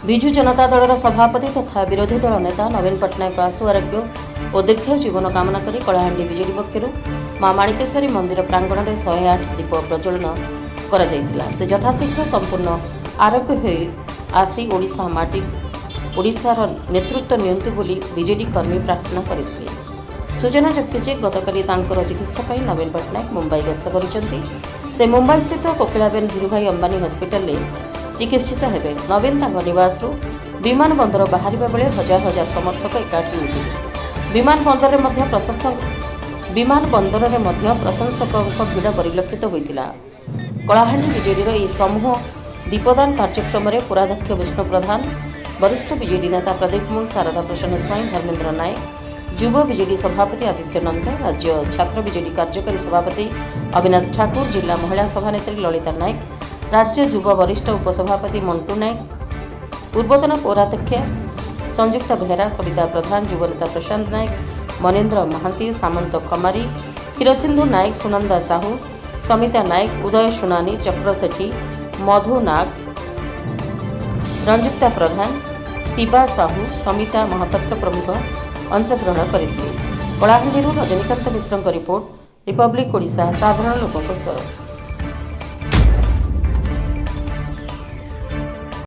विजु जनता दल सभापति तथा विरोधी दल नेता नवीन पट्टनायक आशु आरोग्य और दीर्घ जीवन कामना कर कलाहांडी बीजेडी पक्षर मां माणिकेश्वरी मंदिर प्रांगण में 108 दीप प्रज्वलन करा से यथाशीघ्र संपूर्ण आरोग्य हो आसी ओडिशा माटी ओडिशार नेतृत्व नियंतु बोली बीजेडी कर्मी प्रार्थना करथिले। सूचनायोग्य जे गतकाली तांकर चिकित्सा नवीन पट्टनायक मुंबई गस्त करिसेंती। से मुंबई स्थित कोकिलाबेन धीरुभाई अंबानी हॉस्पिटल में चिकित्सित हेबे। नवीन तांको निवास विमान बंदर बाहर बेले हजार हजार समर्थक एकाठी होते। विमान बंदर में प्रशंसकों भिड़ परिलक्षित होता। कलाहांडी बीजेडीर यह समूह दीपदान कार्यक्रम में पुराध्यक्ष विष्णु प्रधान, वरिष्ठ बीजेडी नेता प्रदीप मूल, शारदा प्रसन्न स्वाई, धर्मेन्द्र नायक, युव बीजेडी सभापति आदित्य नंद, राज्य छात्र बीजेडी कार्यकारी सभापति अविनाश ठाकुर, जिला महिला सभानेत्री ललिता नायक, राज्य युव वरिष्ठ उपसभापति मंटू नायक, पूर्वतन पौराध्यक्ष संयुक्ता बेहेरा, सविता प्रधान, युव नेता प्रशांत नायक, मनेन्द्र महांती, सामंत खमारी, क्षीरसिंधु नायक, सुनंदा साहू, समिता नायक, उदय सुनानी, चक्र सेठी, मधु नाग, रंजुक्ता प्रधान, शिवा साहू, समिता महापात्र प्रमुख अंशग्रहण करथिले। कलाहांडी रजनीकांत मिश्र रिपोर्ट, रिपब्लिक ओडिशा, साधारण लोकों स्वर।